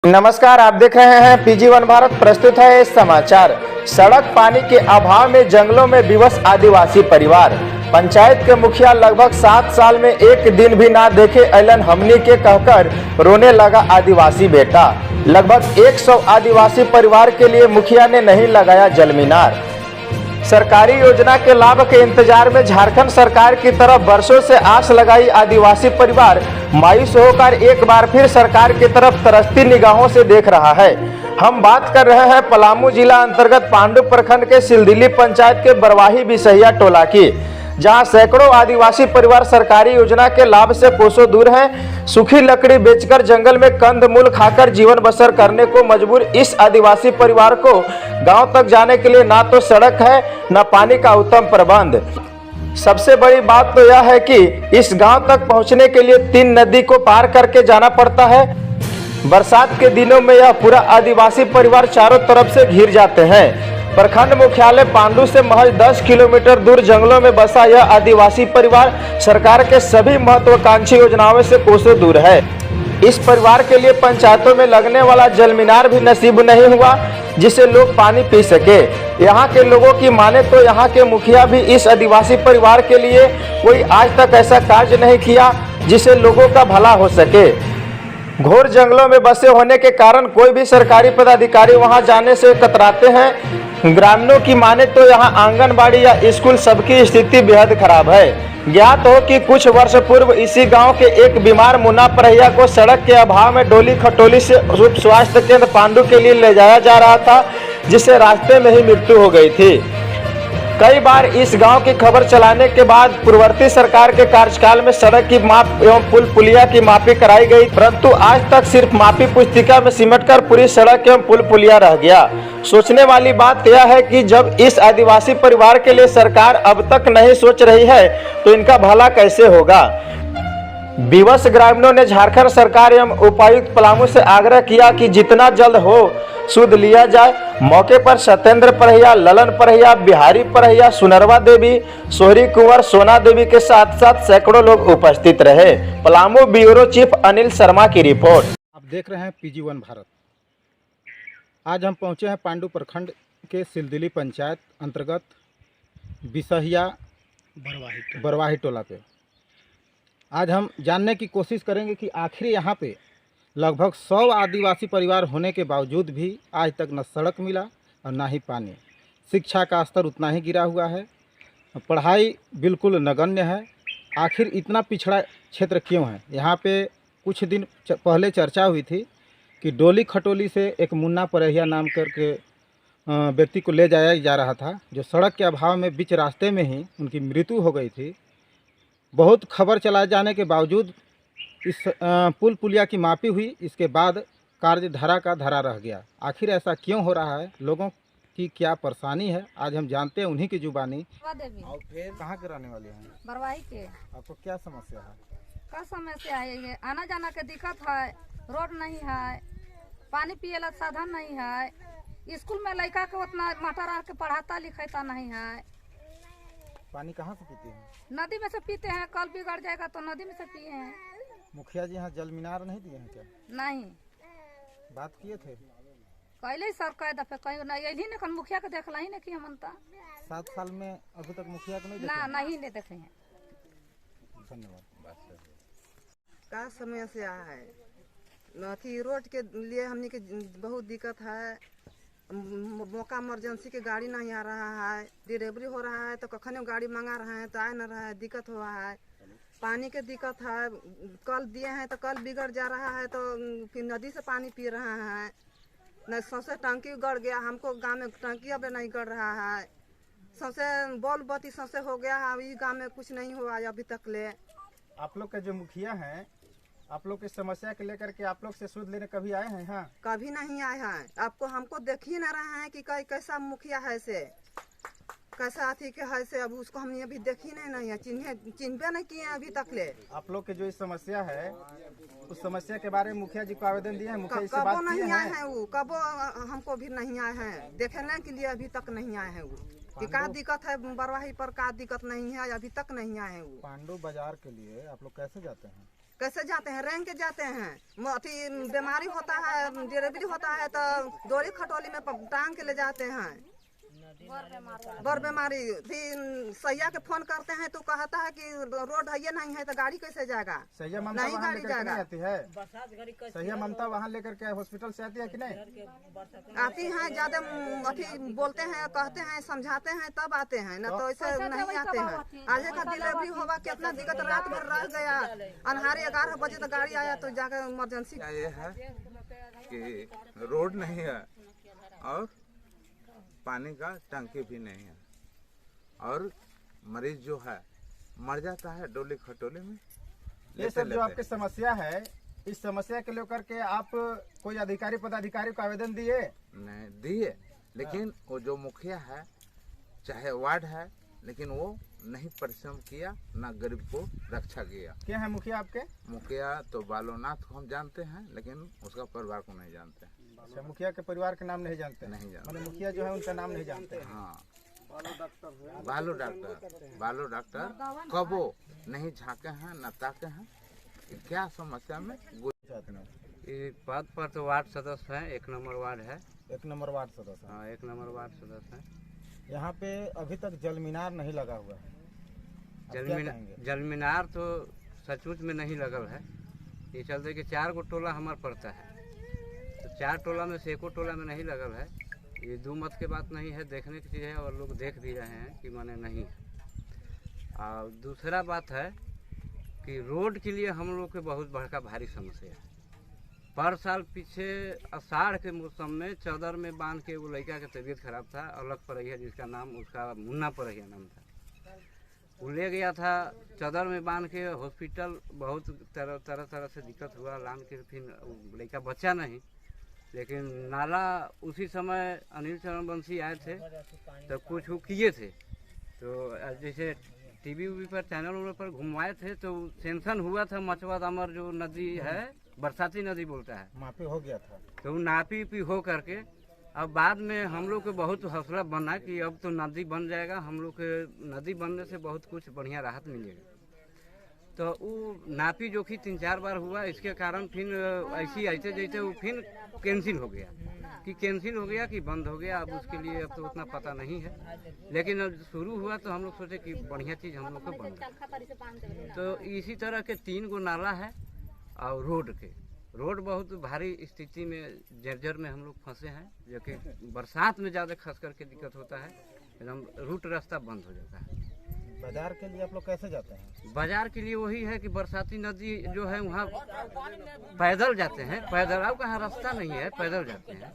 नमस्कार, आप देख रहे हैं PG1 भारत। प्रस्तुत है ये समाचार। सड़क पानी के अभाव में जंगलों में विवश आदिवासी परिवार। पंचायत के मुखिया लगभग 7 साल में एक दिन भी ना देखे ऐलन हमनी के कहकर रोने लगा आदिवासी बेटा। लगभग 100 आदिवासी परिवार के लिए मुखिया ने नहीं लगाया जल मीनार। सरकारी योजना के लाभ के इंतजार में झारखंड सरकार की तरफ वर्षों से आस लगाई आदिवासी परिवार मायूस होकर एक बार फिर सरकार की तरफ तरसती निगाहों से देख रहा है। हम बात कर रहे हैं पलामू जिला अंतर्गत पांडु प्रखंड के सिलदिली पंचायत के बरवाही बिसहिया टोला की, जहां सैकड़ों आदिवासी परिवार सरकारी योजना के लाभ से कोसों दूर हैं। सूखी लकड़ी बेचकर जंगल में कंदमूल खाकर जीवन बसर करने को मजबूर इस आदिवासी परिवार को गांव तक जाने के लिए ना तो सड़क है न पानी का उत्तम प्रबंध। सबसे बड़ी बात तो यह है कि इस गांव तक पहुंचने के लिए 3 नदी को पार करके जाना पड़ता है। बरसात के दिनों में यह पूरा आदिवासी परिवार चारों तरफ से घिर जाते हैं। प्रखंड मुख्यालय पांडु से महज 10 किलोमीटर दूर जंगलों में बसा यह आदिवासी परिवार सरकार के सभी महत्वाकांक्षी योजनाओं से कोसों दूर है। इस परिवार के लिए पंचायतों में लगने वाला जल मीनार भी नसीब नहीं हुआ जिससे लोग पानी पी सके। यहाँ के लोगों की माने तो यहाँ के मुखिया भी इस आदिवासी परिवार के लिए कोई आज तक ऐसा कार्य नहीं किया जिससे लोगों का भला हो सके। घोर जंगलों में बसे होने के कारण कोई भी सरकारी पदाधिकारी वहां जाने से कतराते हैं। ग्रामीणों की माने तो यहां आंगनबाड़ी या स्कूल सबकी स्थिति बेहद खराब है। ज्ञात हो कि कुछ वर्ष पूर्व इसी गांव के एक बीमार मुन्ना परहिया को सड़क के अभाव में डोली खटोली से उप स्वास्थ्य केंद्र पांडु के लिए ले जाया जा रहा था, जिससे रास्ते में ही मृत्यु हो गई थी। कई बार इस गांव की खबर चलाने के बाद पूर्ववर्ती सरकार के कार्यकाल में सड़क की माप एवं पुल पुलिया की मापी कराई गई, परंतु आज तक सिर्फ मापी पुस्तिका में सिमटकर पूरी सड़क एवं पुल पुलिया रह गया। सोचने वाली बात यह है कि जब इस आदिवासी परिवार के लिए सरकार अब तक नहीं सोच रही है तो इनका भला कैसे होगा। विवश ग्रामीणों ने झारखंड सरकार एवं उपायुक्त पलामू से आग्रह किया कि जितना जल्द हो सुध लिया जाए। मौके पर सत्येंद्र परहिया, ललन परहिया, बिहारी परहिया, सुनरवा देवी, सोहरी कुंवर, सोना देवी के साथ साथ सैकड़ों लोग उपस्थित रहे। पलामू ब्यूरो चीफ अनिल शर्मा की रिपोर्ट। आप देख रहे हैं PG1 भारत। आज हम पहुंचे हैं पांडु प्रखंड के सिलदिली पंचायत अंतर्गत बिसहिया बरवाही टोला पे। आज हम जानने की कोशिश करेंगे कि आखिर यहाँ पे लगभग 100 आदिवासी परिवार होने के बावजूद भी आज तक न सड़क मिला और ना ही पानी। शिक्षा का स्तर उतना ही गिरा हुआ है, पढ़ाई बिल्कुल नगण्य है। आखिर इतना पिछड़ा क्षेत्र क्यों है? यहाँ पे कुछ दिन पहले चर्चा हुई थी कि डोली खटोली से एक मुन्ना परहिया नाम करके व्यक्ति को ले जाया जा रहा था, जो सड़क के अभाव में बीच रास्ते में ही उनकी मृत्यु हो गई थी। बहुत खबर चलाए जाने के बावजूद इस पुल पुलिया की मापी हुई, इसके बाद कार्य धरा का धरा रह गया। आखिर ऐसा क्यों हो रहा है? लोगों की क्या परेशानी है? आज हम जानते हैं उन्हीं की जुबानी। और फिर कहाँ के रहने वाले हैं? बरवाही के। आपको क्या समस्या है? का समस्या है? ये आना जाना के दिक्कत है, रोड नहीं है, पानी पिए ला साधन नहीं है, स्कूल में लड़का के उतना मास्टर आर के पढ़ाता लिखाता नहीं है। पानी कहाँ से पीते हैं? नदी में से पीते हैं, कल बिगड़ जाएगा तो नदी में से पिए हैं। मुखिया जी यहाँ जल मीनार नहीं दिए हैं क्या? नहीं, बात किए थे? कैले सर कह दफे कहीं नहीं यही ने कन मुखिया के देखला ही नहीं कि हमनता 7 साल में अभी तक मुखिया को नहीं ना देखा? नहीं ले देखे हैं। धन्यवाद। का समस्या है? अथी रोड के लिए हमने के बहुत दिक्कत है। मौका इमरजेंसी के गाड़ी नहीं आ रहा है, डिलीवरी हो रहा है तो कखने गाड़ी मंगा रहे हैं तो आ न रहा है, दिक्कत हो रहा है। पानी के दिक्कत है, कल दिए हैं तो कल बिगड़ जा रहा है तो फिर नदी से पानी पी रहे हैं। न सौसे टंकी गड़ गया, हमको गांव में टंकी अब नहीं गड़ रहा है। सौसे बॉल बत्ती सौसे हो गया है, अभी गांव में कुछ नहीं हुआ है अभी तक ले। आप लोग के जो मुखिया हैं, आप लोग की समस्या के लेकर के आप लोग से सुध लेने कभी आए हैं यहाँ? कभी नहीं आए हैं। आपको हमको देख ही ना रहे हैं कि कैसा मुखिया है से, कैसा अथी के है से। अब उसको हम अभी देखी नहीं है, चिन्हबे नहीं किए अभी तक ले। आप लोग के जो समस्या है उस समस्या के बारे में मुखिया जी को आवेदन दिए हैं? मुखिया जी से कबो बात किए नहीं आए हैं? हैं वो, कबो हमको भी नहीं आए हैं, देखने के लिए अभी तक नहीं आए हैं वो कि क्या दिक्कत है बरवाही पर, क्या दिक्कत नहीं है, अभी तक नहीं आए हैं वो। पांडु बाजार के लिए आप लोग कैसे जाते हैं? कैसे जाते हैं? रेंग के जाते हैं। अथी बीमारी होता है, डिलीवरी होता है तो डोरी खटोली में टांग के ले जाते हैं। बर बीमारी फिर सैया के फोन करते हैं तो कहता है कि रोड है नहीं है तो गाड़ी कैसे जाएगा? सैया ममता नहीं वहाँ गाड़ी लेकर के जाएगा। नहीं आती है? सैया ममता वहाँ लेकर के हॉस्पिटल से आती है कि नहीं? आती हैं, ज्यादा अथी बोलते हैं, कहते हैं, समझाते हैं तब आते हैं, न तो ऐसे नहीं आते हैं। आज का डिलीवरी होगा कितना दिक्कत, रात भर रह गया, अनहारे 11 बजे तो गाड़ी आया तो जाकर इमरजेंसी। ये है कि रोड नहीं है और पानी का टंकी भी नहीं है और मरीज जो है मर जाता है डोली खटोली में। ये सब जो आपकी समस्या है, इस समस्या के लेकर के आप कोई अधिकारी पदाधिकारी को आवेदन दिए? नहीं दिए, लेकिन वो जो मुखिया है चाहे वार्ड है, लेकिन वो नहीं परिश्रम किया, ना गरीब को रक्षा किया। क्या है मुखिया आपके? मुखिया तो बालोनाथ को हम जानते हैं, लेकिन उसका परिवार को नहीं जानते हैं। अच्छा, मुखिया के परिवार के नाम नहीं जानते? नहीं जानते। मतलब मुखिया जो है उनका नाम नहीं जानते हैं। हाँ, बालो डॉक्टर कबो नहीं झाके हैं न ताके हैं कि क्या समस्या में ये पद पर तो वार्ड सदस्य है, 1 नंबर वार्ड है। 1 नंबर वार्ड सदस्य है। हाँ, 1 नंबर वार्ड सदस्य है। यहाँ पे अभी तक जल मीनार नहीं लगा हुआ है। आप क्या कहेंगे? जल मीनार तो सचमुच में नहीं लगल है। ये चलते कि 4 गो टोला हमार पड़ता है, तो 4 टोला में से 1 टोला में नहीं लगल है। ये 2 मत के बात नहीं है, देखने की चीज़ है और लोग देख भी रहे हैं कि माने नहीं है। और दूसरा बात है कि रोड के लिए हम लोग के बहुत बड़का भारी समस्या है। पर साल पीछे आषाढ़ के मौसम में चौदर में बांध के वो लड़का का तबीयत खराब था, अलग परैया जिसका नाम उसका मुन्ना परैया नाम था, वो ले गया था चौदर में बांध के हॉस्पिटल। बहुत तरह से दिक्कत हुआ, लान के फिर लड़का बचा नहीं। लेकिन नाला उसी समय अनिल चरण बंसी आए थे तो कुछ वो किए थे, तो जैसे टीवी उवी पर चैनल पर घुमवाए थे तो सेंसन हुआ था। मचवा दामर जो नदी है, बरसाती नदी बोलता है, माफी हो गया था, तो नापी पी हो करके अब बाद में हम लोग के बहुत हौसला बना कि अब तो नदी बन जाएगा। हम लोग के नदी बनने से बहुत कुछ बढ़िया राहत मिलेगा। तो वो नापी जोखी 3-4 बार हुआ, इसके कारण फिर ऐसे जैसे वो फिर कैंसिल हो गया कि कैंसिल हो गया कि बंद हो गया। अब उसके लिए अब तो उतना पता नहीं है, लेकिन अब शुरू हुआ तो हम लोग सोचे कि बढ़िया चीज़ हम लोग को बन गई। तो इसी तरह के 3 गो नाला है और रोड बहुत भारी स्थिति में जर्जर में हम लोग फंसे हैं, जो कि बरसात में ज़्यादा खास करके दिक्कत होता है, एकदम रूट रास्ता बंद हो जाता है। बाजार के लिए आप लोग कैसे जाते हैं? बाजार के लिए वही है कि बरसाती नदी जो है वहाँ पैदल जाते हैं, पैदल अब कहाँ रास्ता नहीं है, पैदल जाते हैं।